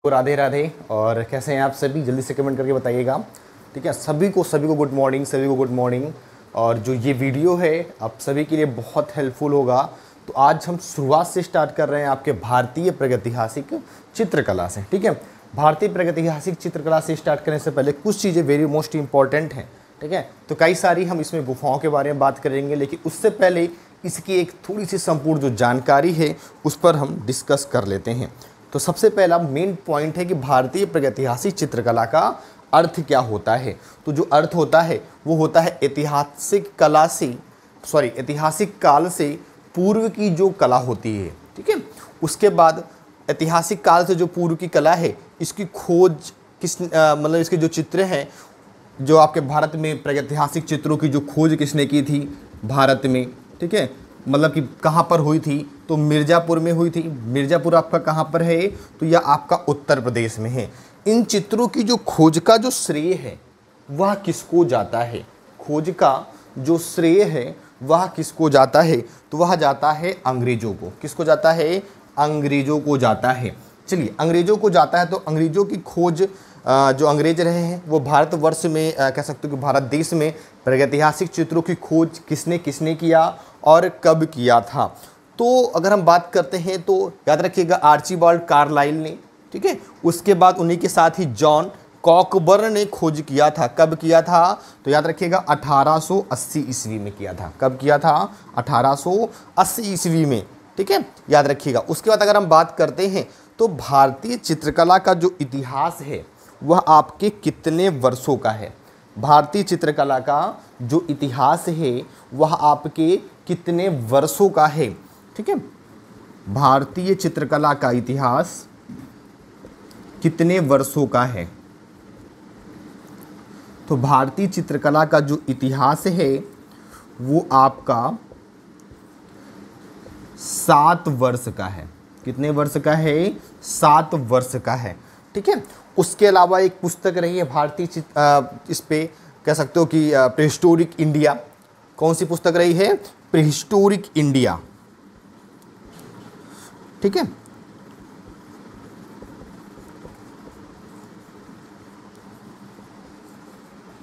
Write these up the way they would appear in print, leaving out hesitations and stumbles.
राधे राधे। और कैसे हैं आप सभी, जल्दी से कमेंट करके बताइएगा। ठीक है, सभी को गुड मॉर्निंग, सभी को गुड मॉर्निंग। और जो ये वीडियो है आप सभी के लिए बहुत हेल्पफुल होगा। तो आज हम शुरुआत से स्टार्ट कर रहे हैं आपके भारतीय प्रागैतिहासिक चित्रकला से। ठीक है, भारतीय प्रागैतिहासिक चित्रकला से स्टार्ट करने से पहले कुछ चीज़ें वेरी मोस्ट इंपॉर्टेंट हैं। ठीक है, तो कई सारी हम इसमें गुफाओं के बारे में बात करेंगे, लेकिन उससे पहले इसकी एक थोड़ी सी संपूर्ण जो जानकारी है उस पर हम डिस्कस कर लेते हैं। तो सबसे पहला मेन पॉइंट है कि भारतीय प्रागैतिहासिक चित्रकला का अर्थ क्या होता है। तो जो अर्थ होता है वो होता है ऐतिहासिक काल से पूर्व की जो कला होती है। ठीक है, उसके बाद ऐतिहासिक काल से जो पूर्व की कला है इसकी खोज मतलब इसके जो चित्र हैं, जो आपके भारत में प्रागैतिहासिक चित्रों की जो खोज किसने की थी भारत में। ठीक है, मतलब कि कहाँ पर हुई थी, तो मिर्ज़ापुर में हुई थी। मिर्ज़ापुर आपका कहाँ पर है, तो यह आपका उत्तर प्रदेश में है। इन चित्रों की जो खोज का जो श्रेय है वह किसको जाता है, खोज का जो श्रेय है वह किसको जाता है, तो वह जाता है अंग्रेज़ों को। किसको जाता है, अंग्रेज़ों को जाता है। चलिए, अंग्रेज़ों को जाता है तो अंग्रेज़ों की खोज जो अंग्रेज रहे हैं वो भारतवर्ष में कह सकते हो कि भारत देश में प्रागैतिहासिक चित्रों की खोज किसने किसने किया और कब किया था। तो अगर हम बात करते हैं तो याद रखिएगा आर्चीबाल्ड कार्लाइल ने। ठीक है, उसके बाद उन्हीं के साथ ही जॉन कॉकबर्न ने खोज किया था। कब किया था, तो याद रखिएगा 1880 ईस्वी में किया था। कब किया था, 1880 ईस्वी में। ठीक है, याद रखिएगा। उसके बाद अगर हम बात करते हैं तो भारतीय चित्रकला का जो इतिहास है वह आपके कितने वर्षों का है। भारतीय चित्रकला का जो इतिहास है वह आपके कितने वर्षों का है। ठीक है, भारतीय चित्रकला का इतिहास कितने वर्षों का है। तो भारतीय चित्रकला का जो इतिहास है वो आपका 7 वर्ष का है। कितने वर्ष का है, 7 वर्ष का है। ठीक है, उसके अलावा एक पुस्तक रही है भारतीय इस पे कह सकते हो कि प्रीहिस्टोरिक इंडिया। कौन सी पुस्तक रही है, प्रीहिस्टोरिक इंडिया। ठीक है,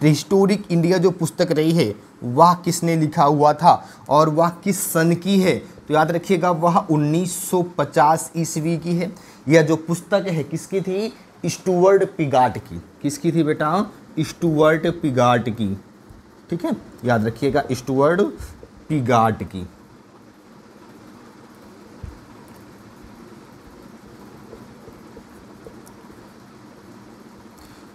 प्रीहिस्टोरिक इंडिया जो पुस्तक रही है वह किसने लिखा हुआ था और वह किस सन की है, तो याद रखिएगा वह 1950 ईस्वी की है। यह जो पुस्तक है किसकी थी, स्टुअर्ट पिगाट की। किसकी थी बेटा, स्टुअर्ट पिगाट की। ठीक है, याद रखिएगा स्टुअर्ट पिगाट की।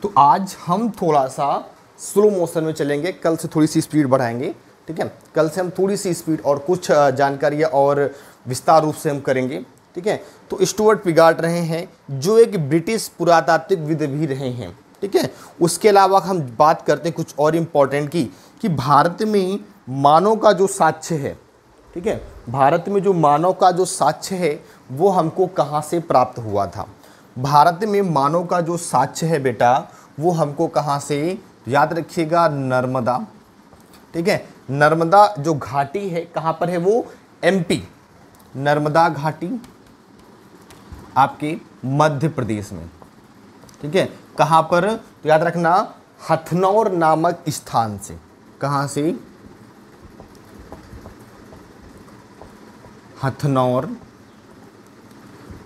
तो आज हम थोड़ा सा स्लो मोशन में चलेंगे, कल से थोड़ी सी स्पीड बढ़ाएंगे। ठीक है, कल से हम थोड़ी सी स्पीड और कुछ जानकारियाँ और विस्तार रूप से हम करेंगे। ठीक है, तो स्टुअर्ट पिगाट रहे हैं जो एक ब्रिटिश पुरातात्विक भी रहे हैं। ठीक है, उसके अलावा हम बात करते हैं कुछ और इम्पोर्टेंट की कि भारत में मानव का जो साक्ष्य है। ठीक है, भारत में जो मानव का जो साक्ष्य है वो हमको कहाँ से प्राप्त हुआ था। भारत में मानव का जो साक्ष्य है बेटा वो हमको कहाँ से, याद रखिएगा नर्मदा। ठीक है, नर्मदा जो घाटी है कहाँ पर है, वो एमपी, नर्मदा घाटी आपके मध्य प्रदेश में। ठीक है, कहाँ पर, तो याद रखना हथनौर नामक स्थान से। कहाँ से, हथनौर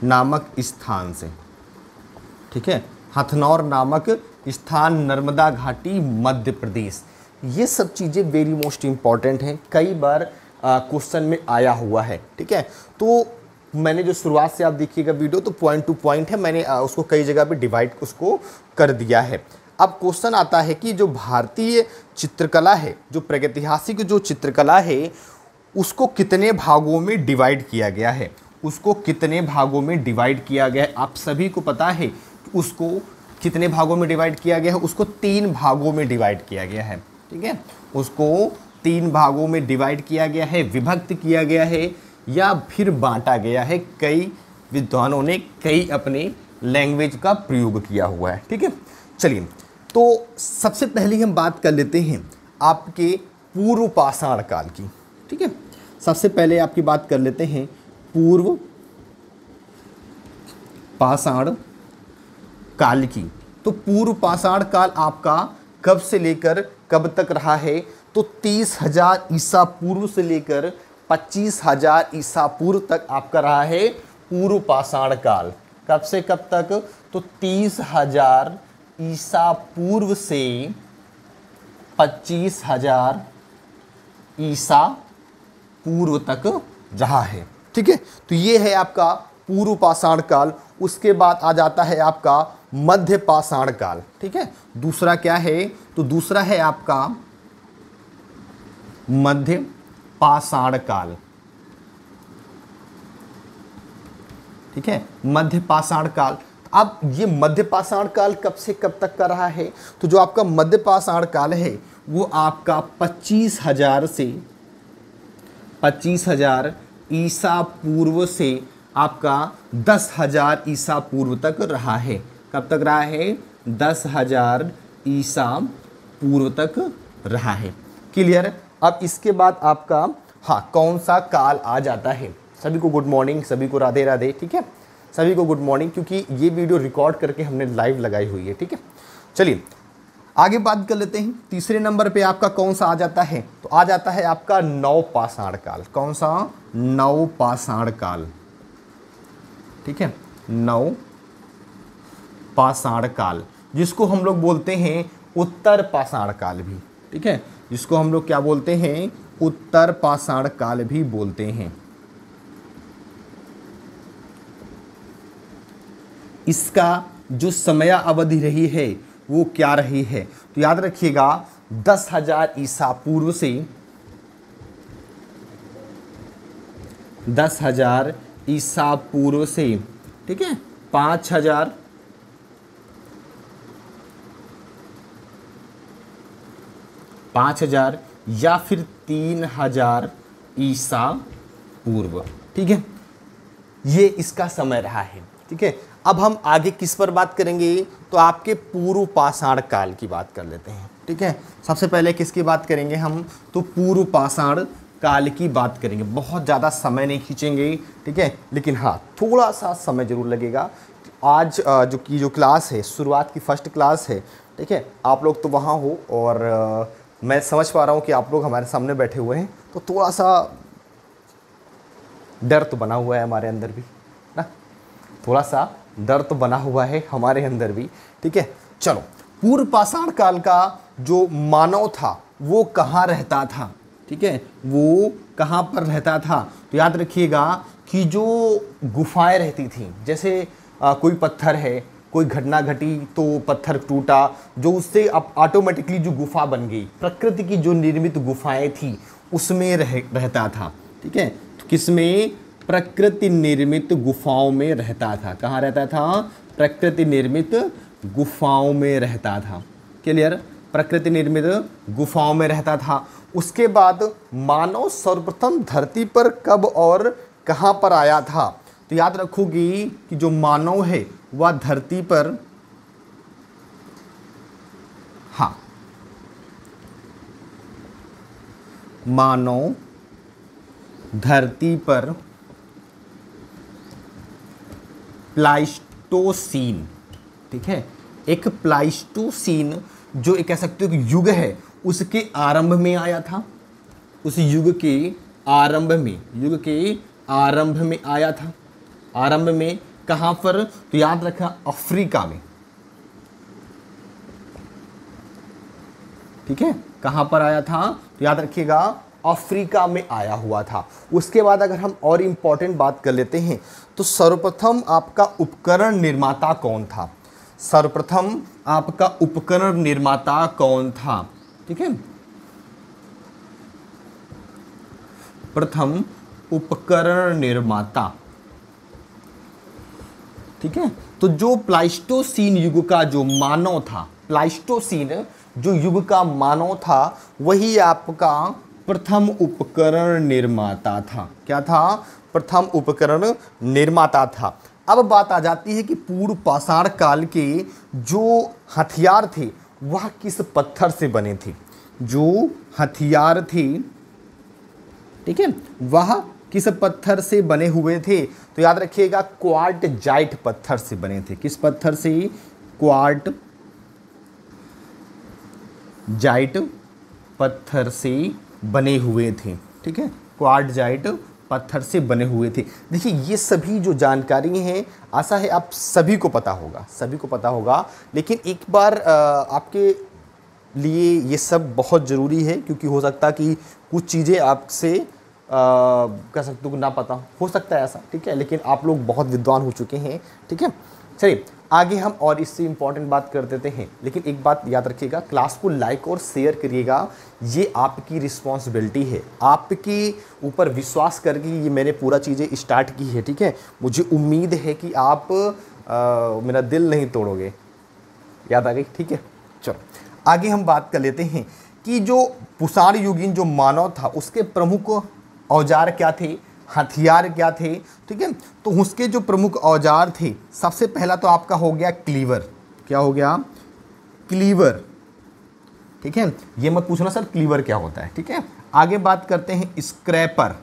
नामक स्थान से। ठीक है, हथनौर नामक स्थान, नर्मदा घाटी, मध्य प्रदेश। ये सब चीज़ें वेरी मोस्ट इंपॉर्टेंट हैं, कई बार क्वेश्चन में आया हुआ है। ठीक है, तो मैंने जो शुरुआत से आप देखिएगा वीडियो तो पॉइंट टू पॉइंट है, मैंने उसको कई जगह पे डिवाइड उसको कर दिया है। अब क्वेश्चन आता है कि जो भारतीय चित्रकला है, जो प्रागैतिहासिक जो चित्रकला है उसको कितने भागों में डिवाइड किया गया है। उसको कितने भागों में डिवाइड किया गया है, आप सभी को पता है उसको कितने भागों में डिवाइड किया गया है। उसको 3 भागों में डिवाइड किया गया है। ठीक है, उसको 3 भागों में डिवाइड किया गया है, विभक्त किया गया है या फिर बांटा गया है। कई विद्वानों ने कई अपने लैंग्वेज का प्रयोग किया हुआ है। ठीक है, चलिए तो सबसे पहले हम बात कर लेते हैं आपके पूर्व पाषाण काल की। ठीक है, सबसे पहले आपकी बात कर लेते हैं पूर्व पाषाण काल की। तो पूर्व पाषाण काल आपका कब से लेकर कब तक रहा है? तो 30,000 ईसा पूर्व से लेकर 25,000 ईसा पूर्व तक आपका रहा है पूर्व पाषाण काल। कब से कब तक? तो 30,000 ईसा पूर्व से 25,000 ईसा पूर्व तक रहा है। ठीक है, तो ये है आपका पूर्व पाषाण काल। उसके बाद आ जाता है आपका मध्य पाषाण काल। ठीक है, दूसरा क्या है? तो दूसरा है आपका मध्य पाषाण काल। ठीक है, मध्य पाषाण काल। अब ये मध्य पाषाण काल कब से कब तक का रहा है? तो जो आपका मध्य पाषाण काल है वो आपका 25,000 से 25,000 ईसा पूर्व से आपका 10,000 ईसा पूर्व तक रहा है। कब तक रहा है? 10,000 ईसा पूर्व तक रहा है। क्लियर? अब इसके बाद आपका कौन सा काल आ जाता है? सभी को गुड मॉर्निंग, सभी को राधे राधे। ठीक है, सभी को गुड मॉर्निंग, क्योंकि ये वीडियो रिकॉर्ड करके हमने लाइव लगाई हुई है। ठीक है, चलिए आगे बात कर लेते हैं। तीसरे नंबर पे आपका कौन सा आ जाता है? तो आ जाता है आपका नवपाषाण काल। कौन सा? नवपाषाण काल। ठीक है, नवपाषाण काल, जिसको हम लोग बोलते हैं उत्तर पाषाण काल भी। ठीक है, जिसको हम लोग क्या बोलते हैं? उत्तर पाषाण काल भी बोलते हैं। इसका जो समय अवधि रही है वो क्या रही है? तो याद रखिएगा 10,000 ईसा पूर्व से 10,000 ईसा पूर्व से, ठीक है, 5,000 या फिर 3,000 ईसा पूर्व। ठीक है, ये इसका समय रहा है। ठीक है, अब हम आगे किस पर बात करेंगे? तो आपके पूर्व पाषाण काल की बात कर लेते हैं। ठीक है, सबसे पहले किसकी बात करेंगे हम? तो पूर्व पाषाण काल की बात करेंगे। बहुत ज़्यादा समय नहीं खींचेंगे। ठीक है, लेकिन हाँ थोड़ा सा समय ज़रूर लगेगा। आज जो क्लास है, शुरुआत की फर्स्ट क्लास है। ठीक है, आप लोग तो वहाँ हो और मैं समझ पा रहा हूँ कि आप लोग हमारे सामने बैठे हुए हैं, तो थोड़ा सा डर तो बना हुआ है हमारे अंदर भी ना, थोड़ा सा डर तो बना हुआ है हमारे अंदर भी। ठीक है, चलो पूर्व पाषाण काल का जो मानव था वो कहाँ रहता था? ठीक है, वो कहाँ पर रहता था? तो याद रखिएगा कि जो गुफाएं रहती थी, जैसे कोई पत्थर है, कोई घटना घटी तो पत्थर टूटा, जो उससे अब ऑटोमेटिकली जो गुफा बन गई, प्रकृति की जो निर्मित गुफाएं थी उसमें रहता था। ठीक है, तो किसमें? प्रकृति निर्मित गुफाओं में रहता था। कहाँ रहता था? प्रकृति निर्मित गुफाओं में रहता था। क्लियर? प्रकृति निर्मित गुफाओं में रहता था। उसके बाद मानव सर्वप्रथम धरती पर कब और कहाँ पर आया था? तो याद रखोगी कि जो मानव है वह धरती पर, मानव धरती पर प्लाइस्टोसीन, ठीक है, एक प्लाइस्टोसीन जो एक कह सकते हो कि युग है, उसके आरंभ में आया था। उस युग के आरंभ में आया था। आरंभ में कहाँ पर? तो याद रखना अफ्रीका में। ठीक है, कहाँ पर आया था? तो याद रखिएगा अफ्रीका में आया हुआ था। उसके बाद अगर हम और इम्पॉर्टेंट बात कर लेते हैं तो सर्वप्रथम आपका उपकरण निर्माता कौन था? सर्वप्रथम आपका उपकरण निर्माता कौन था? ठीक है, प्रथम उपकरण निर्माता। ठीक है, तो जो प्लाइस्टोसीन युग का जो मानव था, प्लाइस्टोसीन जो युग का मानव था, वही आपका प्रथम उपकरण निर्माता था। क्या था? प्रथम उपकरण निर्माता था। अब बात आ जाती है कि पूर्व पाषाण काल के जो हथियार थे वह किस पत्थर से बने थे? जो हथियार थे, ठीक है, वह किस पत्थर से बने हुए थे? तो याद रखिएगा क्वार्टजाइट पत्थर से बने थे। किस पत्थर से? क्वार्ट जाइट पत्थर से बने हुए थे। ठीक है, क्वार्ट जाइट पत्थर से बने हुए थे। देखिए ये सभी जो जानकारी हैं आशा है आप सभी को पता होगा, सभी को पता होगा, लेकिन एक बार आपके लिए ये सब बहुत ज़रूरी है, क्योंकि हो सकता है कि कुछ चीज़ें आपसे कह सकते हो ना पता हो सकता है ऐसा। ठीक है, लेकिन आप लोग बहुत विद्वान हो चुके हैं। ठीक है, चलिए आगे हम और इससे इम्पॉर्टेंट बात कर देते हैं। लेकिन एक बात याद रखिएगा, क्लास को लाइक और शेयर करिएगा, ये आपकी रिस्पॉन्सिबिलिटी है। आपके ऊपर विश्वास करके ये मैंने पूरा चीज़ें स्टार्ट की है। ठीक है, मुझे उम्मीद है कि आप मेरा दिल नहीं तोड़ोगे। याद आ गई? ठीक है, चलो आगे हम बात कर लेते हैं कि जो पुषाण युगीन जो मानव था उसके प्रमुख औजार क्या थे, हथियार क्या थे। ठीक है, तो उसके जो प्रमुख औजार थे, सबसे पहला तो आपका हो गया क्लीवर। क्या हो गया? क्लीवर। ठीक है, ये मत पूछना सर क्लीवर क्या होता है। ठीक है, आगे बात करते हैं स्क्रैपर।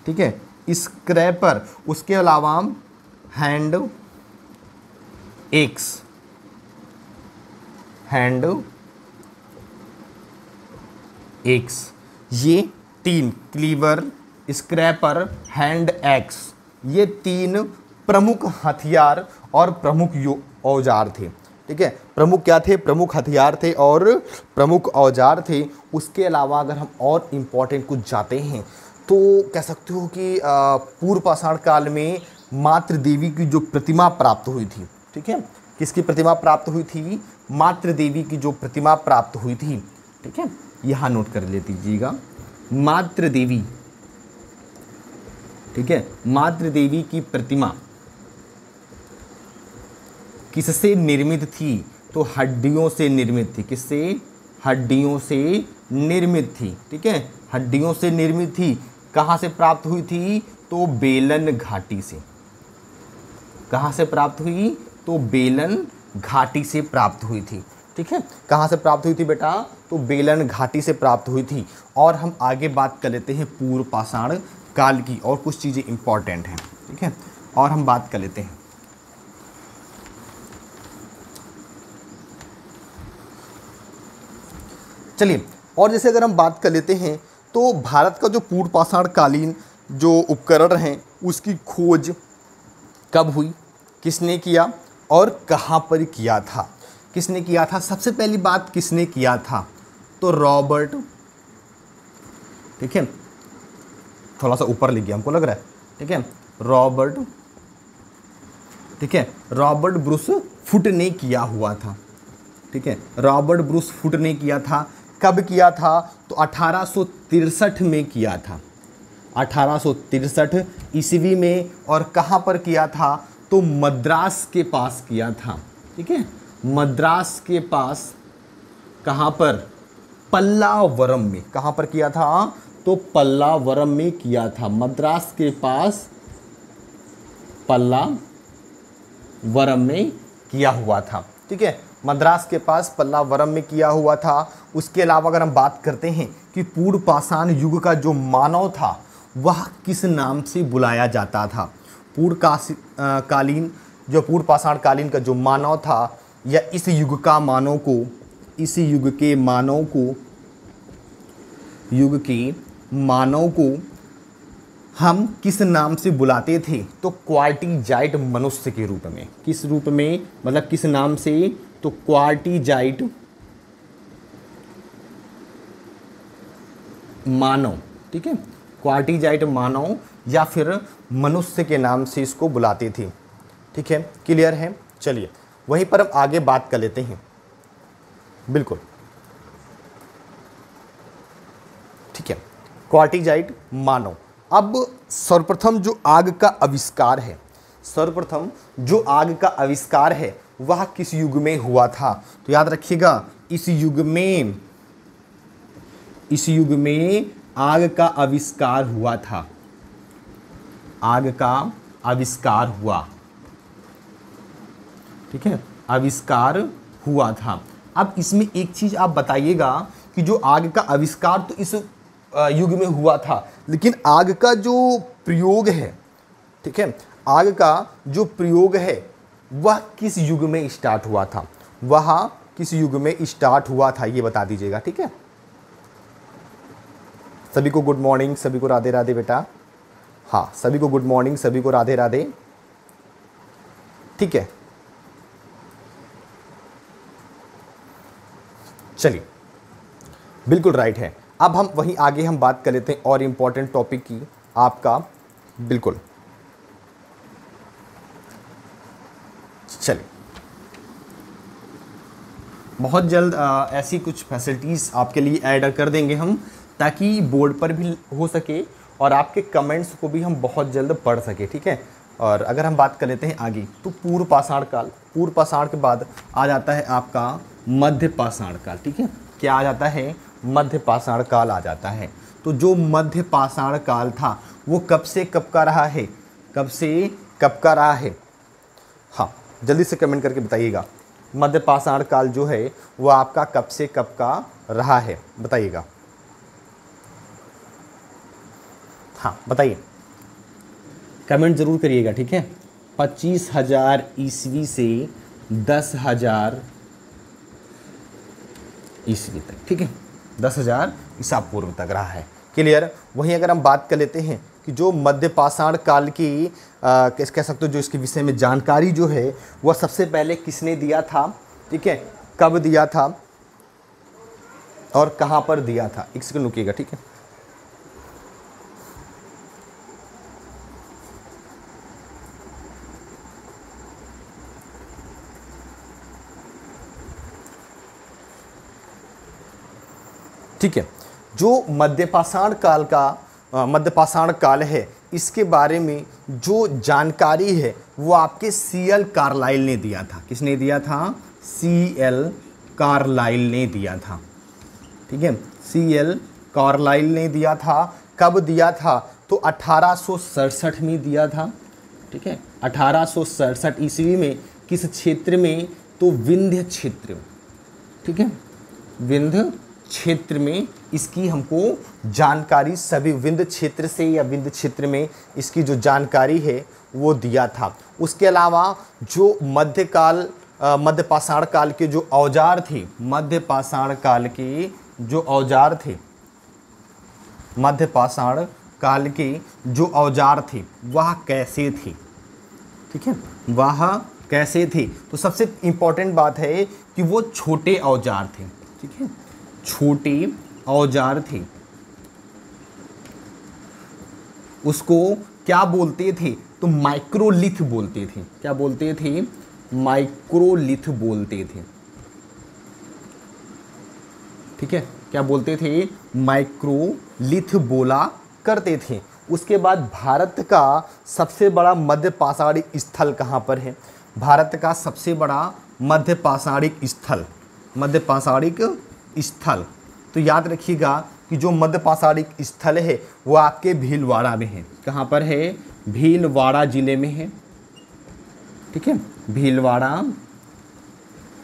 ठीक है, स्क्रैपर। उसके अलावा हैंड एक्स, हैंड एक्स, ये तीन, क्लीवर, स्क्रैपर, हैंड एक्स, ये तीन प्रमुख हथियार और प्रमुख औजार थे। ठीक है, प्रमुख क्या थे? प्रमुख हथियार थे और प्रमुख औजार थे। उसके अलावा अगर हम और इम्पोर्टेंट कुछ जाते हैं तो कह सकते हो कि पूर्व पाषाण काल में मातृ देवी की जो प्रतिमा प्राप्त हुई थी। ठीक है, किसकी प्रतिमा प्राप्त हुई थी? मातृ देवी की जो प्रतिमा प्राप्त हुई थी। ठीक है, यहाँ नोट कर ले दीजिएगा, मातृ देवी। ठीक है, मातृ देवी की प्रतिमा किससे निर्मित थी? तो हड्डियों से निर्मित थी। किससे? हड्डियों से निर्मित थी। ठीक है, हड्डियों से निर्मित थी। कहाँ से प्राप्त हुई थी? तो बेलन घाटी से। कहाँ से प्राप्त हुई? तो बेलन घाटी से प्राप्त हुई थी। ठीक है, कहाँ से प्राप्त हुई थी बेटा? तो बेलन घाटी से प्राप्त हुई थी। और हम आगे बात कर लेते हैं पूर्व पाषाण काल की, और कुछ चीज़ें इंपॉर्टेंट हैं। ठीक है, और हम बात कर लेते हैं। चलिए, और जैसे अगर हम बात कर लेते हैं तो भारत का जो पूर्व पाषाण कालीन जो उपकरण हैं उसकी खोज कब हुई, किसने किया और कहाँ पर किया था? किसने किया था? सबसे पहली बात किसने किया था? तो रॉबर्ट। ठीक है, थोड़ा सा ऊपर लिख गया हमको लग रहा है। ठीक है, रॉबर्ट। ठीक है, रॉबर्ट ब्रूस फुट ने किया हुआ था। ठीक है, रॉबर्ट ब्रूस फुट ने किया था। कब किया था? तो 1863 में किया था। 1863 ईस्वी में। और कहाँ पर किया था? तो मद्रास के पास किया था। ठीक है, मद्रास के पास। कहाँ पर? पल्लावरम में। कहाँ पर किया था? तो पल्लावरम में किया था। मद्रास के पास पल्लावरम में किया हुआ था। ठीक है, मद्रास के पास पल्लावरम में किया हुआ था। उसके अलावा अगर हम बात करते हैं कि पूर्व पाषाण युग का जो मानव था वह किस नाम से बुलाया जाता था? पूर्व कालीन जो पूर्व पाषाण कालीन का जो मानव था, या इस युग का मानव को, इस युग के मानव को हम किस नाम से बुलाते थे? तो क्वार्टिजाइट मनुष्य के रूप में। किस रूप में? मतलब किस नाम से? तो क्वार्टिजाइट मानव। ठीक है, क्वार्टिजाइट मानव या फिर मनुष्य के नाम से इसको बुलाते थे। ठीक है, क्लियर है? चलिए वहीं पर हम आगे बात कर लेते हैं। बिल्कुल ठीक है, क्वार्टिजाइट मानव। अब सर्वप्रथम जो आग का आविष्कार है वह किस युग में हुआ था? तो याद रखिएगा, इस युग में आग का आविष्कार हुआ था। आग का आविष्कार हुआ। ठीक है, आविष्कार हुआ था। अब इसमें एक चीज आप बताइएगा कि जो आग का आविष्कार तो इस युग में हुआ था, लेकिन आग का जो प्रयोग है, ठीक है, आग का जो प्रयोग है वह किस युग में स्टार्ट हुआ था, वह किस युग में स्टार्ट हुआ था, ये बता दीजिएगा। ठीक है, सभी को गुड मॉर्निंग, सभी को राधे राधे बेटा। हाँ, सभी को गुड मॉर्निंग, सभी को राधे राधे। ठीक है, चलिए, बिल्कुल राइट है। अब हम वहीं आगे हम बात कर लेते हैं और इम्पॉर्टेंट टॉपिक की आपका। बिल्कुल, चलिए, बहुत जल्द ऐसी कुछ फैसिलिटीज़ आपके लिए ऐड कर देंगे हम, ताकि बोर्ड पर भी हो सके और आपके कमेंट्स को भी हम बहुत जल्द पढ़ सके। ठीक है, और अगर हम बात कर लेते हैं आगे, तो पूर्व पाषाण काल, पूर्व पाषाण के बाद आ जाता है आपका मध्य पाषाण काल। ठीक है, क्या आ जाता है, मध्य पाषाण काल आ जाता है। तो जो मध्य पाषाण काल था वो कब से कब का रहा है, कब से कब का रहा है? हाँ, जल्दी से कमेंट करके बताइएगा, मध्य पाषाण काल जो है वो आपका कब से कब का रहा है, बताइएगा। हाँ बताइए, कमेंट जरूर करिएगा। ठीक है, 25,000 ईस्वी से 10,000 ईस्वी तक। ठीक है, 10,000 ईसा पूर्व तक रहा है। क्लियर। वहीं अगर हम बात कर लेते हैं कि जो मध्य पाषाण काल की कह सकते हो जो इसके विषय में जानकारी जो है वह सबसे पहले किसने दिया था, ठीक है, कब दिया था और कहाँ पर दिया था। एक सेकंड रुकिएगा। ठीक है, ठीक है, जो मध्य पाषाण काल का मध्य पाषाण काल है इसके बारे में जो जानकारी है वो आपके C.L. कार्लाइल ने दिया था। किसने दिया था? C.L. कार्लाइल ने दिया था। ठीक है, C.L. कार्लाइल ने दिया था। कब दिया था? तो 1867 में दिया था। ठीक है, 1867 ईस्वी में। किस क्षेत्र में? तो विंध्य क्षेत्र में। ठीक है, विंध्य क्षेत्र में इसकी हमको जानकारी, सभी विंध्य क्षेत्र से या विंध्य क्षेत्र में इसकी जो जानकारी है वो दिया था। उसके अलावा जो मध्य पाषाण काल के जो औजार थे, मध्य पाषाण काल के जो औजार थे, मध्य पाषाण काल के जो औजार थे वह कैसे थे। ठीक है, वह कैसे थे? तो सबसे इंपॉर्टेंट बात है कि वो छोटे औजार थे। ठीक है, छोटे औजार थे। उसको क्या बोलते थे? तो माइक्रोलिथ बोलते थे। क्या बोलते थे? माइक्रोलिथ बोलते थे। ठीक है, क्या बोलते थे? माइक्रोलिथ बोला करते थे। उसके बाद भारत का सबसे बड़ा मध्य पाषाणिक स्थल कहाँ पर है? भारत का सबसे बड़ा मध्य पाषाणिक स्थल, मध्य पाषाणिक स्थल, तो याद रखिएगा कि जो मध्य पाषाणिक स्थल है वो आपके भीलवाड़ा में है। कहाँ पर है? भीलवाड़ा जिले में है। ठीक है, भीलवाड़ा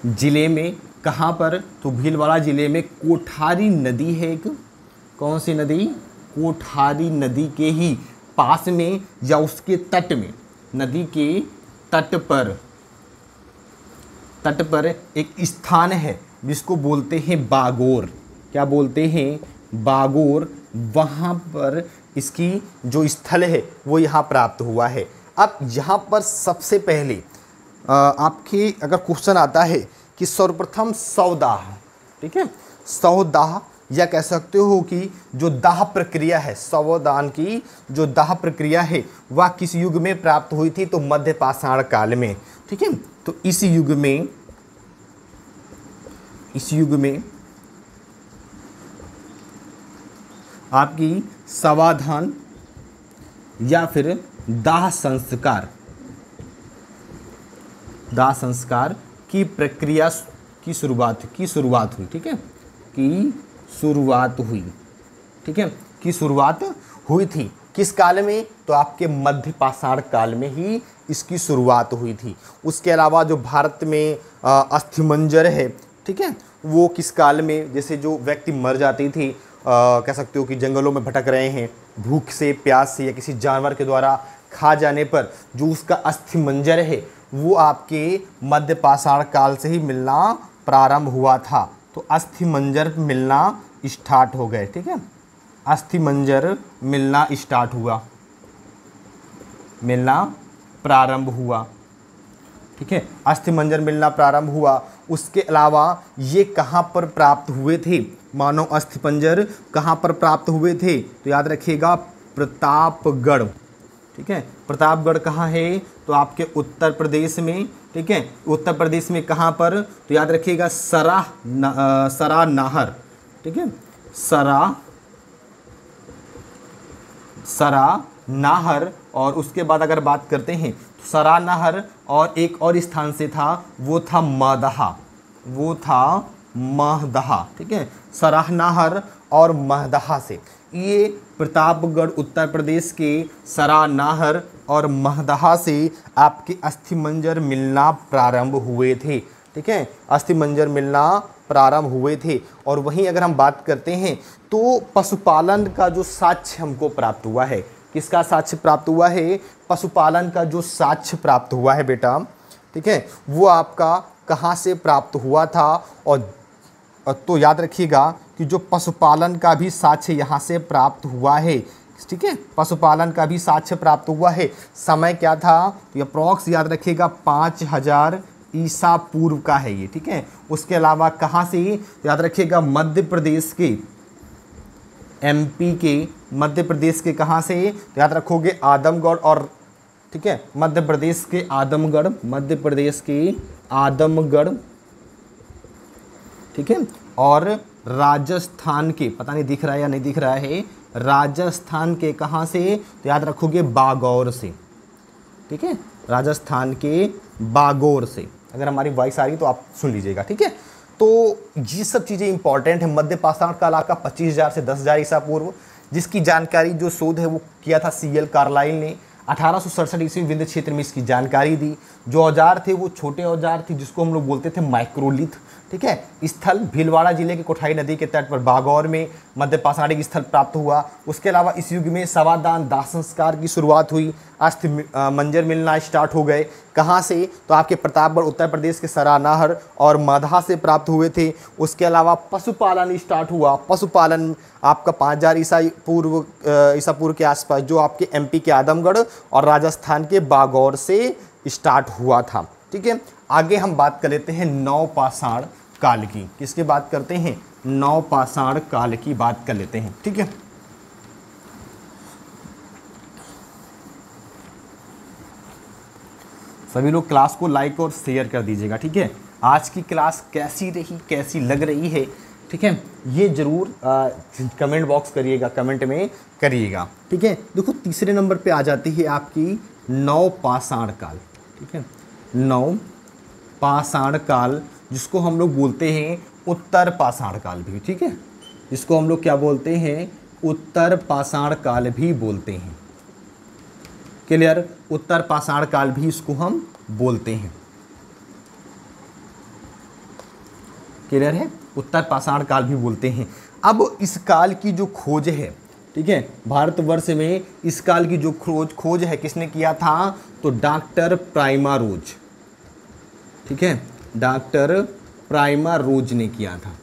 जिले में। कहाँ पर? तो भीलवाड़ा जिले में कोठारी नदी है एक। कौन सी नदी? कोठारी नदी के ही पास में या उसके तट में, नदी के तट पर एक स्थान है जिसको बोलते हैं बागोर। क्या बोलते हैं? बागोर। वहाँ पर इसकी जो स्थल है वो यहाँ प्राप्त हुआ है। अब यहाँ पर सबसे पहले आपके अगर क्वेश्चन आता है कि सर्वप्रथम सौदाह, ठीक है, सौदाह या कह सकते हो कि जो दाह प्रक्रिया है, सवदान की जो दाह प्रक्रिया है वह किस युग में प्राप्त हुई थी? तो मध्य पाषाण काल में। ठीक है, तो इस युग में आपकी समाधान या फिर दाह संस्कार की प्रक्रिया की शुरुआत हुई। ठीक है, की शुरुआत हुई थी। किस काल में? तो आपके मध्य पाषाण काल में ही इसकी शुरुआत हुई थी। उसके अलावा जो भारत में अस्थिमंजर है, ठीक है, वो किस काल में? जैसे जो व्यक्ति मर जाती थी, कह सकते हो कि जंगलों में भटक रहे हैं, भूख से, प्यास से या किसी जानवर के द्वारा खा जाने पर जो उसका अस्थिमंजर है वो आपके मध्य पाषाण काल से ही मिलना प्रारंभ हुआ था। तो अस्थिमंजर मिलना स्टार्ट हो गए, ठीक है, अस्थिमंजर मिलना स्टार्ट हुआ, मिलना प्रारंभ हुआ, ठीक है, अस्थिमंजर मिलना प्रारंभ हुआ। उसके अलावा ये कहाँ पर प्राप्त हुए थे, मानव अस्थिपंजर कहाँ पर प्राप्त हुए थे, तो याद रखिएगा प्रतापगढ़, ठीक है, प्रतापगढ़ कहाँ है, तो आपके उत्तर प्रदेश में, ठीक है, उत्तर प्रदेश में कहाँ पर, तो याद रखिएगा सरानाहर, ठीक है, सरानाहर। और उसके बाद अगर बात करते हैं तो सरानाहर और एक और स्थान से था, वो था महदहा, वो था महदहा, ठीक है, सरानाहर और महदहा से। ये प्रतापगढ़ उत्तर प्रदेश के सरानाहर और महदहा से आपके अस्थिमंजर मिलना प्रारंभ हुए थे, ठीक है, अस्थिमंजर मिलना प्रारंभ हुए थे। और वहीं अगर हम बात करते हैं तो पशुपालन का जो साक्ष्य हमको प्राप्त हुआ है, किसका साक्ष्य प्राप्त हुआ है, पशुपालन का जो साक्ष्य प्राप्त हुआ है बेटा, ठीक है, वो आपका कहाँ से प्राप्त हुआ था। और तो याद रखिएगा कि जो पशुपालन का भी साक्ष्य यहाँ से प्राप्त हुआ है, ठीक है, पशुपालन का भी साक्ष्य प्राप्त हुआ है। समय क्या था, तो ये अप्रॉक्स याद रखिएगा 5000 ईसा पूर्व का है ये, ठीक है। उसके अलावा कहाँ से, याद रखिएगा मध्य प्रदेश के, एमपी के, मध्य प्रदेश के कहाँ से, तो याद रखोगे आदमगढ़, और ठीक है, मध्य प्रदेश के आदमगढ़, मध्य प्रदेश के आदमगढ़, ठीक है, और राजस्थान के, पता नहीं दिख रहा है या नहीं दिख रहा है, राजस्थान के कहाँ से, तो याद रखोगे बागौर से, ठीक है, राजस्थान के बागौर से। अगर हमारी वॉइस आ रही तो आप सुन लीजिएगा, ठीक है। तो ये सब चीज़ें इंपॉर्टेंट है। मध्य पाषाण काल का 25,000 से 10,000 ईसा पूर्व, जिसकी जानकारी जो शोध है वो किया था CL कार्लाइल ने। 1867 ईस्वी विंध्य क्षेत्र में इसकी जानकारी दी। जो औजार थे वो छोटे औजार थे, जिसको हम लोग बोलते थे माइक्रोलिथ, ठीक है। स्थल भीलवाड़ा जिले के कोठाई नदी के तट पर बागौर में मध्य पाषाणिक स्थल प्राप्त हुआ। उसके अलावा इस युग में सवादान दाह संस्कार की शुरुआत हुई। अस्थि मंजर मिलना स्टार्ट हो गए। कहाँ से, तो आपके प्रतापगढ़ उत्तर प्रदेश के सरानाहर और मधा से प्राप्त हुए थे। उसके अलावा पशुपालन स्टार्ट हुआ। पशुपालन आपका 5000 ईसा पूर्व के आसपास, जो आपके MP के आदमगढ़ और राजस्थान के बागौर से स्टार्ट हुआ था, ठीक है। आगे हम बात कर लेते हैं नवपाषाण काल की। किसकी बात करते हैं, नवपाषाण काल की बात कर लेते हैं, ठीक है। सभी लोग क्लास को लाइक और शेयर कर दीजिएगा, ठीक है। आज की क्लास कैसी रही, कैसी लग रही है, ठीक है, ये जरूर कमेंट बॉक्स करिएगा, कमेंट में करिएगा, ठीक है। देखो तीसरे नंबर पे आ जाती है आपकी नवपाषाण काल, ठीक है। नवपाषाण काल, जिसको हम लोग बोलते हैं उत्तर पाषाण काल भी, ठीक है, जिसको हम लोग क्या बोलते हैं, उत्तर पाषाण काल भी बोलते हैं। क्लियर, उत्तर पाषाण काल भी इसको हम बोलते हैं। क्लियर है, उत्तर पाषाण काल भी बोलते हैं। अब इस काल की जो खोज है, ठीक है, भारतवर्ष में इस काल की जो खोज है किसने किया था, तो डॉक्टर प्राइमारोज, ठीक है, डॉक्टर प्राइमारोज ने किया था,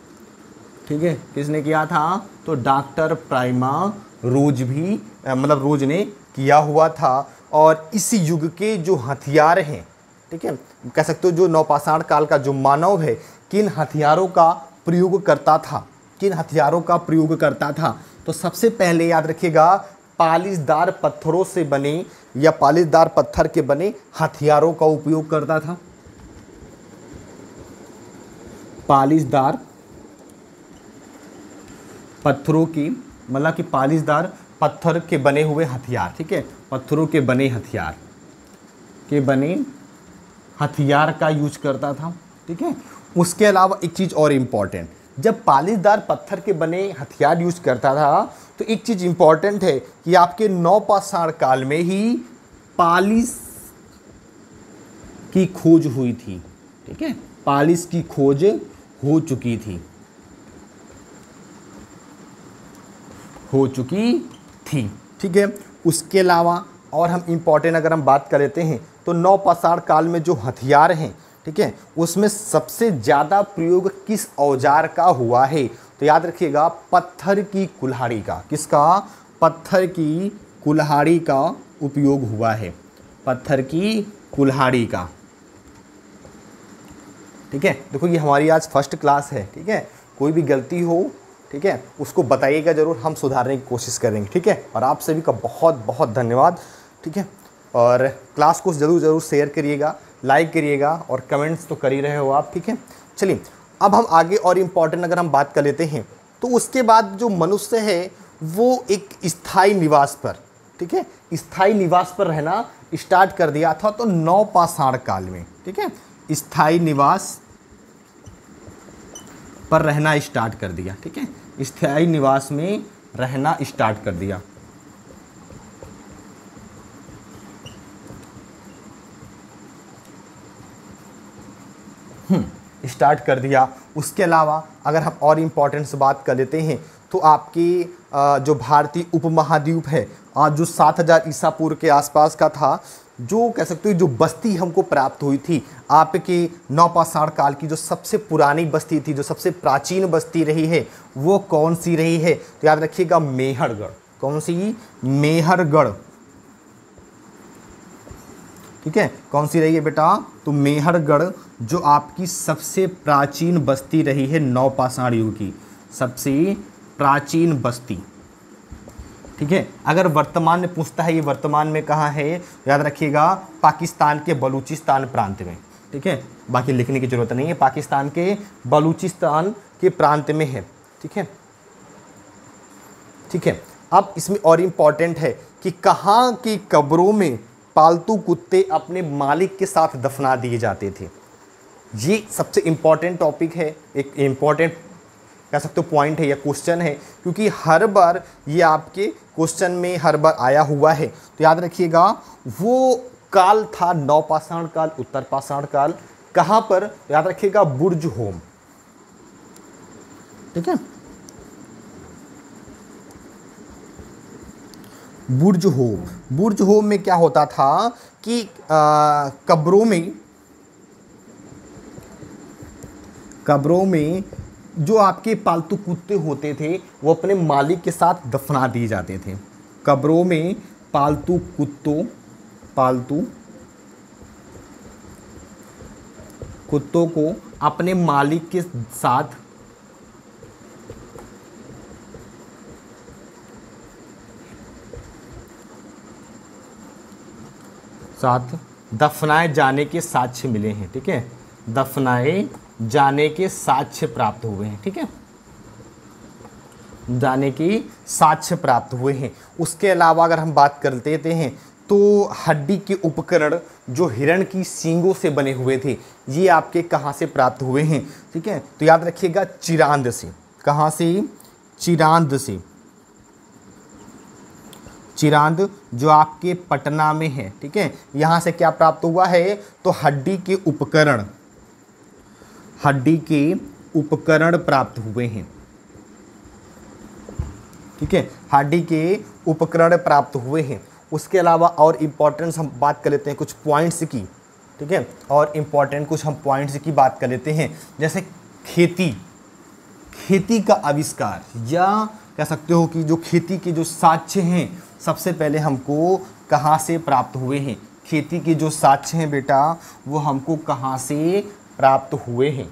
ठीक है। किसने किया था, तो डॉक्टर प्राइमारोज भी, मतलब रोज ने किया हुआ था। और इस युग के जो हथियार हैं, ठीक है, कह सकते हो जो नवपाषाण काल का जो मानव है, किन हथियारों का प्रयोग करता था, किन हथियारों का प्रयोग करता था, तो सबसे पहले याद रखिएगा पालिशदार पत्थरों से बने या पालिशदार पत्थर के बने हथियारों का उपयोग करता था। पालिशदार पत्थरों की, मतलब कि पालिशदार पत्थर के बने हुए हथियार, ठीक है, पत्थरों के बने हथियार के बने हथियार का यूज करता था, ठीक है। उसके अलावा एक चीज़ और इम्पॉर्टेंट, जब पालिशदार पत्थर के बने हथियार यूज करता था तो एक चीज़ इम्पॉर्टेंट है कि आपके नवपाषाण काल में ही पालिश की खोज हुई थी, ठीक है, पालिश की खोज हो चुकी थी, ठीक है। उसके अलावा और हम इम्पॉर्टेंट अगर हम बात कर लेते हैं तो नवपाषाण काल में जो हथियार हैं, ठीक है, उसमें सबसे ज़्यादा प्रयोग किस औजार का हुआ है? तो याद रखिएगा पत्थर की कुल्हाड़ी का। किसका? पत्थर की कुल्हाड़ी का उपयोग हुआ है, पत्थर की कुल्हाड़ी का। ठीक है, देखो ये हमारी आज फर्स्ट क्लास है, ठीक है, कोई भी गलती हो, ठीक है, उसको बताइएगा ज़रूर, हम सुधारने की कोशिश करेंगे, ठीक है। और आप सभी का बहुत बहुत धन्यवाद, ठीक है। और क्लास को ज़रूर शेयर करिएगा, लाइक करिएगा और कमेंट्स तो कर ही रहे हो आप, ठीक है। चलिए अब हम आगे और इम्पॉर्टेंट अगर हम बात कर लेते हैं तो उसके बाद जो मनुष्य है वो एक स्थायी निवास पर, ठीक है, स्थायी निवास पर रहना स्टार्ट कर दिया था तो नवपाषाण काल में, ठीक है, स्थायी निवास पर रहना स्टार्ट कर दिया, ठीक है, स्थायी निवास में रहना स्टार्ट कर दिया। स्टार्ट कर दिया। उसके अलावा अगर हम और इम्पोर्टेंट बात कर लेते हैं तो आपकी जो भारतीय उपमहाद्वीप है आज जो 7000 ईसा पूर्व के आसपास का था, जो कह सकते हो जो बस्ती हमको प्राप्त हुई थी आपके नवपाषाण काल की, जो सबसे पुरानी बस्ती थी, जो सबसे प्राचीन बस्ती रही है, वो कौन सी रही है? तो याद रखिएगा मेहरगढ़। कौन सी? मेहरगढ़, ठीक है, कौन सी रही है बेटा? तो मेहरगढ़ जो आपकी सबसे प्राचीन बस्ती रही है नवपाषाण युग की, सबसे प्राचीन बस्ती, ठीक है। अगर वर्तमान में पूछता है ये वर्तमान में कहाँ है, याद रखिएगा पाकिस्तान के बलूचिस्तान प्रांत में, ठीक है, बाकी लिखने की जरूरत नहीं है, पाकिस्तान के बलूचिस्तान के प्रांत में है, ठीक है, ठीक है। अब इसमें और इम्पॉर्टेंट है कि कहाँ की कब्रों में पालतू कुत्ते अपने मालिक के साथ दफना दिए जाते थे। ये सबसे इम्पॉर्टेंट टॉपिक है, एक इम्पॉर्टेंट कह सकते हो पॉइंट है या क्वेश्चन है, क्योंकि हर बार ये आपके क्वेश्चन में हर बार आया हुआ है। तो याद रखिएगा वो काल था नवपाषाण काल, उत्तरपाषाण काल। कहाँ पर? याद रखिएगा बुर्ज होम, ठीक है, बुर्ज होम। बुर्ज होम में क्या होता था कि कब्रों में जो आपके पालतू कुत्ते होते थे वो अपने मालिक के साथ दफना दिए जाते थे। कब्रों में पालतू कुत्तों को अपने मालिक के साथ दफनाए जाने के साक्ष्य मिले हैं, ठीक है, दफनाए जाने के साक्ष्य प्राप्त हुए हैं, ठीक है, जाने की साक्ष्य प्राप्त हुए हैं। उसके अलावा अगर हम बात कर लेते हैं तो हड्डी के उपकरण जो हिरण की सींगों से बने हुए थे, ये आपके कहाँ से प्राप्त हुए हैं? ठीक है, तो याद रखिएगा चिरांद से। कहाँ से? चिरांद से। चिरांद जो आपके पटना में है, ठीक है, यहाँ से क्या प्राप्त हुआ है? तो हड्डी के उपकरण प्राप्त हुए हैं, ठीक है, हड्डी के उपकरण प्राप्त हुए हैं। उसके अलावा और इम्पोर्टेंस हम बात कर लेते हैं कुछ पॉइंट्स की, ठीक है, और इम्पोर्टेंट कुछ हम पॉइंट्स की बात कर लेते हैं, जैसे खेती का आविष्कार, या कह सकते हो कि जो खेती के जो साक्ष्य हैं सबसे पहले हमको कहाँ से प्राप्त हुए हैं? खेती के जो साक्ष्य हैं बेटा वो हमको कहाँ से प्राप्त हुए हैं?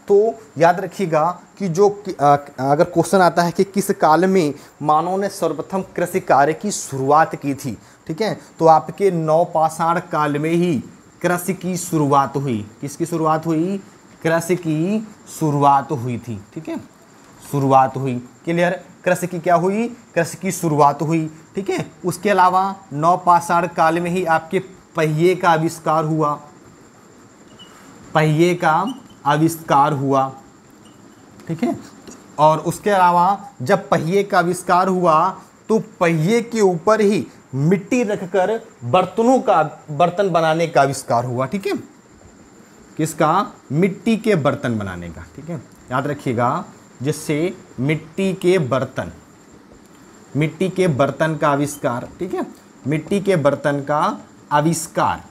तो याद रखिएगा कि जो अगर क्वेश्चन आता है कि किस काल में मानव ने सर्वप्रथम कृषि कार्य की शुरुआत की थी, ठीक है, तो आपके नवपाषाण काल में ही कृषि की शुरुआत हुई। किसकी शुरुआत हुई? कृषि की शुरुआत हुई थी, ठीक है, शुरुआत हुई। क्लियर? कृषि की क्या हुई? कृषि की शुरुआत हुई, ठीक है। उसके अलावा नवपाषाण काल में ही आपके पहिए का आविष्कार हुआ, पहिए का आविष्कार हुआ, ठीक है। और उसके अलावा जब पहिए का आविष्कार हुआ तो पहिए के ऊपर ही मिट्टी रखकर बर्तन बनाने का आविष्कार हुआ, ठीक है। किसका? मिट्टी के बर्तन बनाने का, ठीक है, याद रखिएगा, जिससे मिट्टी के बर्तन का आविष्कार, ठीक है, मिट्टी के बर्तन का आविष्कार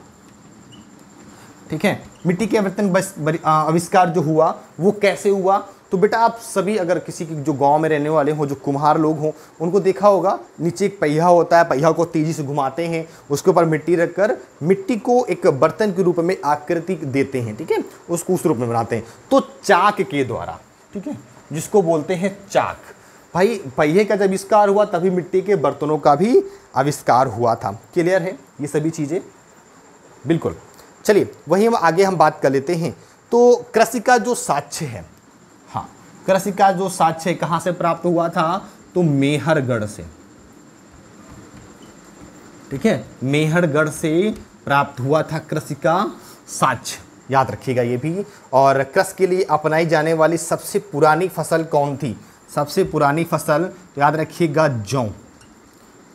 ठीक है। मिट्टी के बर्तन आविष्कार जो हुआ वो कैसे हुआ, तो बेटा आप सभी अगर किसी की जो गांव में रहने वाले हों, जो कुम्हार लोग हों, उनको देखा होगा नीचे एक पहिया होता है, पहिया को तेजी से घुमाते हैं, उसके ऊपर मिट्टी रखकर मिट्टी को एक बर्तन के रूप में आकृति देते हैं, ठीक है, उसको उस रूप में बनाते हैं, तो चाक के द्वारा, ठीक है, जिसको बोलते हैं चाक। भाई पहिए का जब आविष्कार हुआ तभी मिट्टी के बर्तनों का भी आविष्कार हुआ था। क्लियर है ये सभी चीज़ें? बिल्कुल। चलिए वहीं आगे हम बात कर लेते हैं। तो कृषि का जो साक्ष्य है, हाँ, कृषि का जो साक्ष्य कहाँ से प्राप्त हुआ था, तो मेहरगढ़ से, ठीक है, मेहरगढ़ से प्राप्त हुआ था कृषि का साक्ष्य, याद रखिएगा ये भी। और कृषि के लिए अपनाई जाने वाली सबसे पुरानी फसल कौन थी, सबसे पुरानी फसल तो याद रखिएगा जौ,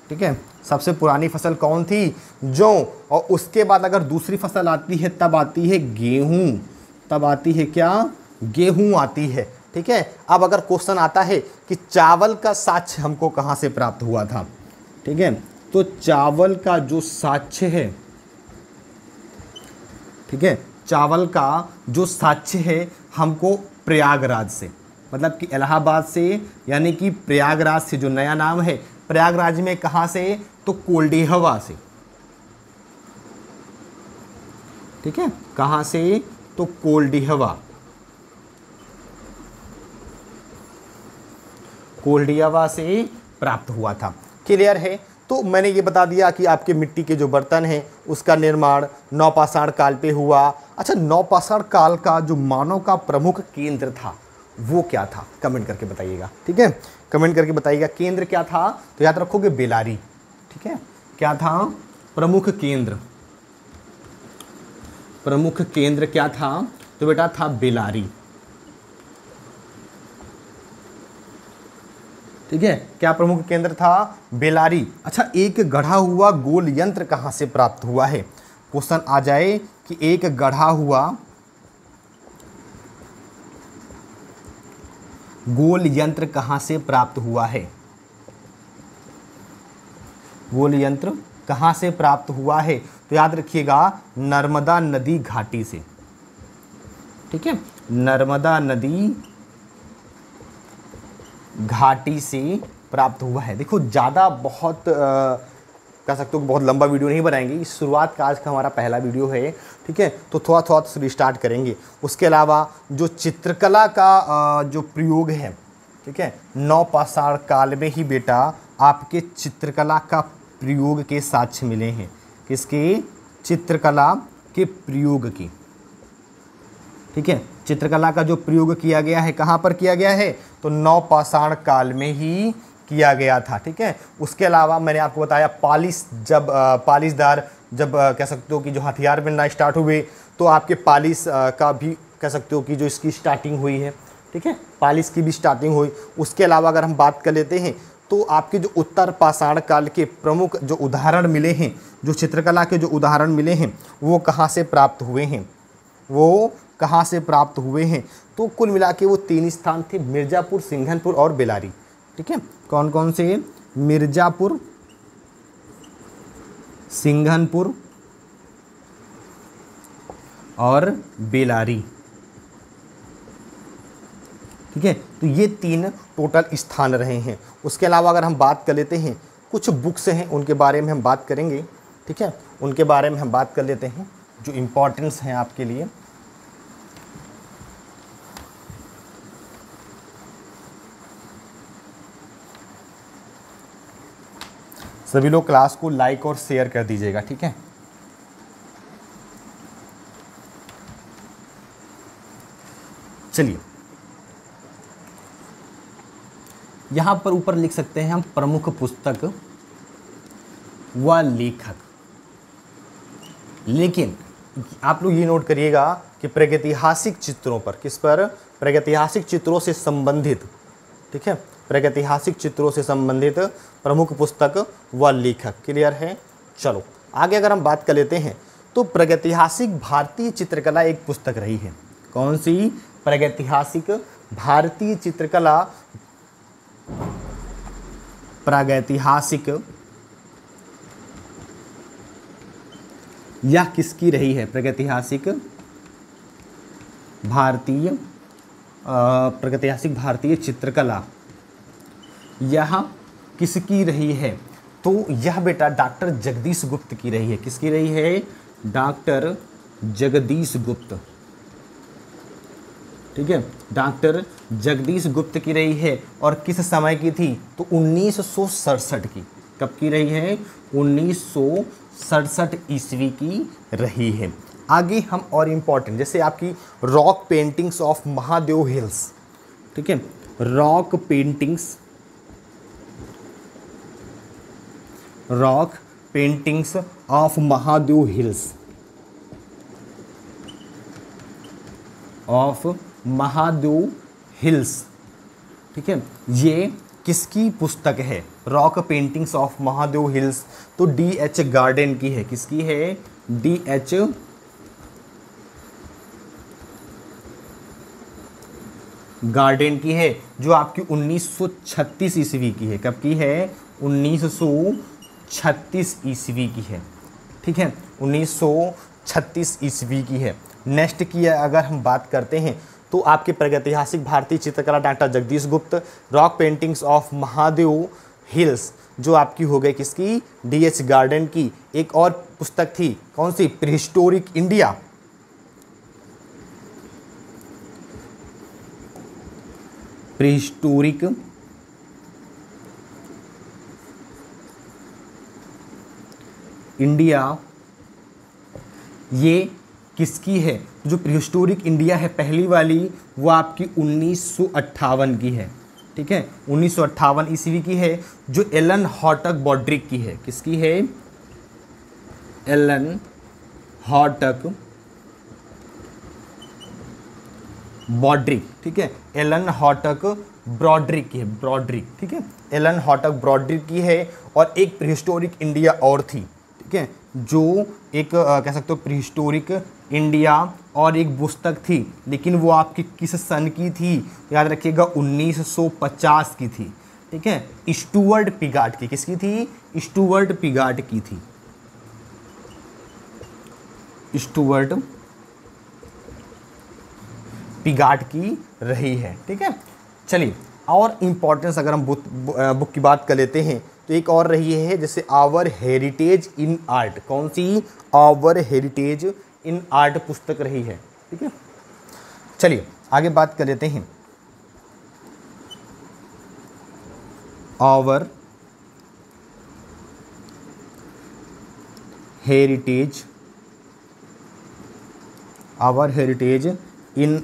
ठीक है, सबसे पुरानी फसल कौन थी, जौ। और उसके बाद अगर दूसरी फसल आती है तब आती है गेहूं, तब आती है क्या, गेहूं आती है, ठीक है। अब अगर क्वेश्चन आता है कि चावल का साक्ष्य हमको कहाँ से प्राप्त हुआ था, ठीक है, तो चावल का जो साक्ष्य है, ठीक है, चावल का जो साक्ष्य है हमको प्रयागराज से, मतलब कि इलाहाबाद से, यानी कि प्रयागराज से, जो नया नाम है प्रयागराज में, कहाँ से, तो कोल्डिहवा से, ठीक है, कहाँ से, तो कोल्डिहवा, कोल्डिहवा से प्राप्त हुआ था। क्लियर है? तो मैंने ये बता दिया कि आपके मिट्टी के जो बर्तन हैं उसका निर्माण नवपाषाण काल पे हुआ। अच्छा, नवपाषाण काल का जो मानव का प्रमुख केंद्र था वो क्या था, कमेंट करके बताइएगा, ठीक है, कमेंट करके बताइएगा केंद्र क्या था, तो याद रखोगे बेलारी, ठीक है, क्या था, प्रमुख केंद्र, प्रमुख केंद्र क्या था, तो बेटा था बेलारी, ठीक है, क्या प्रमुख केंद्र था, बेलारी। अच्छा, एक गढ़ा हुआ गोल यंत्र कहाँ से प्राप्त हुआ है, क्वेश्चन आ जाए कि एक गढ़ा हुआ गोल यंत्र कहाँ से प्राप्त हुआ है, गोल यंत्र कहाँ से प्राप्त हुआ है, तो याद रखिएगा नर्मदा नदी घाटी से, ठीक है, नर्मदा नदी घाटी से प्राप्त हुआ है। देखो ज़्यादा बहुत कह सकते हो बहुत लंबा वीडियो नहीं बनाएंगे, इस शुरुआत का आज का हमारा पहला वीडियो है, ठीक है, तो थोड़ा थोड़ा तो रिस्टार्ट करेंगे। उसके अलावा जो चित्रकला का जो प्रयोग है, ठीक है, नवपाषाण काल में ही बेटा आपके चित्रकला का प्रयोग के साक्ष्य मिले हैं, किसके, चित्रकला के प्रयोग की, ठीक है, चित्रकला का जो प्रयोग किया गया है कहाँ पर किया गया है, तो नवपाषाण काल में ही किया गया था, ठीक है। उसके अलावा मैंने आपको बताया पालिश, जब पालिशदार जब कह सकते हो कि जो हथियार बनना स्टार्ट हुए तो आपके पालिश का भी कह सकते हो कि जो इसकी स्टार्टिंग हुई है, ठीक है, पालिश की भी स्टार्टिंग हुई। उसके अलावा अगर हम बात कर लेते हैं तो आपके जो उत्तर पाषाण काल के प्रमुख जो उदाहरण मिले हैं, जो चित्रकला के जो उदाहरण मिले हैं वो कहाँ से प्राप्त हुए हैं, वो कहाँ से प्राप्त हुए हैं, तो कुल मिला के वो 3 स्थान थे, मिर्ज़ापुर, सिंघनपुर और बेलारी, ठीक है। कौन कौन से, मिर्ज़ापुर, सिंघनपुर और बेलारी, ठीक है, तो ये 3 टोटल स्थान रहे हैं। उसके अलावा अगर हम बात कर लेते हैं कुछ बुक्स हैं उनके बारे में हम बात करेंगे, ठीक है, उनके बारे में हम बात कर लेते हैं जो इम्पोर्टेंस हैं आपके लिए। सभी लोग क्लास को लाइक और शेयर कर दीजिएगा, ठीक है। चलिए यहां पर ऊपर लिख सकते हैं हम प्रमुख पुस्तक व लेखक, लेकिन आप लोग ये नोट करिएगा कि प्रागैतिहासिक चित्रों पर, किस पर, प्रागैतिहासिक चित्रों से संबंधित, ठीक है, प्रागैतिहासिक चित्रों से संबंधित प्रमुख पुस्तक व लेखक। क्लियर है? चलो आगे अगर हम बात कर लेते हैं तो प्रागैतिहासिक भारतीय चित्रकला एक पुस्तक रही है। कौन सी? प्रागैतिहासिक भारतीय चित्रकला, प्रागैतिहासिक यह किसकी रही है? प्रागैतिहासिक भारतीय चित्रकला यह किसकी रही है? तो यह बेटा डॉक्टर जगदीश गुप्त की रही है। किसकी रही है? डॉक्टर जगदीश गुप्त। ठीक है, डॉक्टर जगदीश गुप्त की रही है। और किस समय की थी? तो 1967 की। कब की रही है? 1967 ईस्वी की रही है। आगे हम और इम्पॉर्टेंट जैसे आपकी rock paintings of Mahadev hills. ठीक है, rock paintings of Mahadev hills. ठीक है, ये किसकी पुस्तक है? Rock paintings of Mahadev hills तो D.H. गार्डन की है। किसकी है? D.H. गार्डन की है, जो आपकी 1936 ईस्वी की है। कब की है? 1936 ईस्वी की है। ठीक है, 1936 ईस्वी की है। नेक्स्ट की अगर हम बात करते हैं तो आपके प्रागैतिहासिक भारतीय चित्रकला डॉक्टर जगदीश गुप्त, rock paintings of Mahadev hills जो आपकी हो गई किसकी? D.H. गार्डन की। एक और पुस्तक थी, कौन सी? Prehistoric India. प्रीहिस्टोरिक इंडिया ये किसकी है? जो प्रीहिस्टोरिक इंडिया है पहली वाली, वो आपकी 1958 की है। ठीक है, 1958 ईस्वी की है, जो एलन हॉटक बॉड्रिक की है। किसकी है? एलन हॉटक बॉड्रिक। ठीक है, एलन हॉटक ब्रॉड्रिक की है। ब्रॉड्रिक, ठीक है, एलन हॉटक ब्रॉड्रिक की है। और एक प्रीहिस्टोरिक इंडिया और थी। ठीक है, जो एक कह सकते हो प्रीहिस्टोरिक इंडिया और एक पुस्तक थी, लेकिन वो आपकी किस सन की थी? याद रखिएगा 1950 की थी। ठीक है, स्टुअर्ट पिगाट की। किसकी थी? स्टुअर्ट पिगाट की थी। स्टुअर्ट पिगाट की रही है। ठीक है, चलिए और इम्पोर्टेंस अगर हम बुक की बात कर लेते हैं तो एक और रही है, जैसे आवर हेरिटेज इन आर्ट। कौन सी? आवर हेरिटेज इन आर्ट पुस्तक रही है। ठीक है, चलिए आगे बात कर लेते हैं। आवर हेरिटेज इन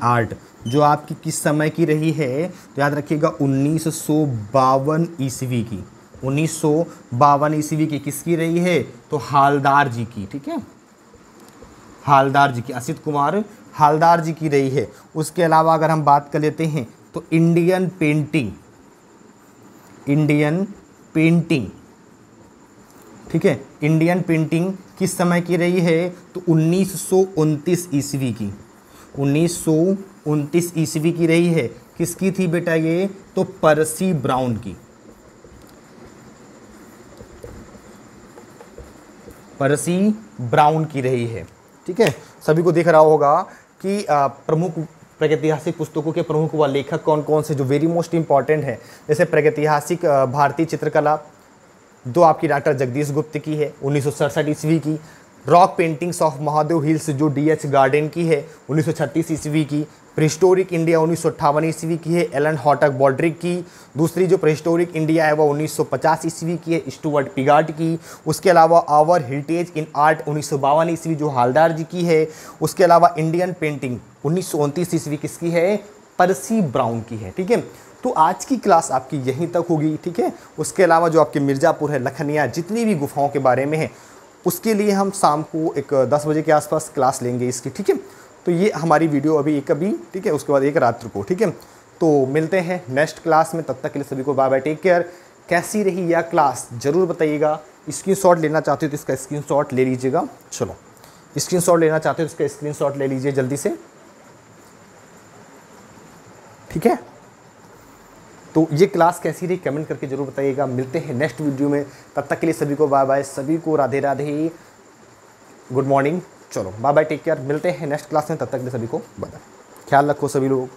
आर्ट जो आपकी किस समय की रही है? तो याद रखिएगा 1952 ईस्वी की। 1952 ईस्वी की किसकी रही है? तो हालदार जी की। ठीक है, हालदार जी की, असित कुमार हालदार जी की रही है। उसके अलावा अगर हम बात कर लेते हैं तो इंडियन पेंटिंग। ठीक है, इंडियन पेंटिंग किस समय की रही है? तो 1929 ईस्वी की। 1929 ईस्वी की रही है। किसकी थी बेटा ये? तो पर्सी ब्राउन की। पर्सी ब्राउन की रही है। ठीक है, सभी को दिख रहा होगा कि प्रमुख प्रागैतिहासिक पुस्तकों के प्रमुख व लेखक कौन कौन से जो वेरी मोस्ट इंपॉर्टेंट है। जैसे प्रागैतिहासिक भारतीय चित्रकला दो आपकी डॉक्टर जगदीश गुप्त की है 1967 ईस्वी की। Rock paintings of Mahadev hills जो D.H. गार्डन की है 1936 ईस्वी की। प्रीहिस्टोरिक इंडिया 1958 ईस्वी की है, एलन हॉटक बॉड्रिक की। दूसरी जो प्रीहिस्टोरिक इंडिया है वो 1950 ईस्वी की है, स्टुअर्ट पिगाट की। उसके अलावा आवर हेरिटेज इन आर्ट 1952 ईस्वी जो हालदार जी की है। उसके अलावा इंडियन पेंटिंग 1929 ईस्वी किसकी है? पर्सी ब्राउन की है। ठीक है, तो आज की क्लास आपकी यहीं तक होगी। ठीक है, उसके अलावा जो आपके मिर्ज़ापुर है, लखनिया, जितनी भी गुफाओं के बारे में है उसके लिए हम शाम को एक 10 बजे के आसपास क्लास लेंगे इसकी। ठीक है, तो ये हमारी वीडियो अभी एक अभी, ठीक है, उसके बाद एक रात्र को। ठीक है, तो मिलते हैं नेक्स्ट क्लास में, तब तक के लिए सभी को बाय बाय, टेक केयर। कैसी रही यह क्लास ज़रूर बताइएगा। स्क्रीनशॉट लेना चाहते हो तो इसका स्क्रीनशॉट ले लीजिएगा। चलो, स्क्रीनशॉट लेना चाहते हो तो इसका स्क्रीनशॉट ले लीजिए जल्दी से। ठीक है, तो तो ये क्लास कैसी रही कमेंट करके जरूर बताइएगा। मिलते हैं नेक्स्ट वीडियो में, तब तक के लिए सभी को बाय बाय, सभी को राधे राधे, गुड मॉर्निंग। चलो बाय बाय, टेक केयर, मिलते हैं नेक्स्ट क्लास में, तब तक के लिए सभी को बाय बाय, ख्याल रखो सभी लोग।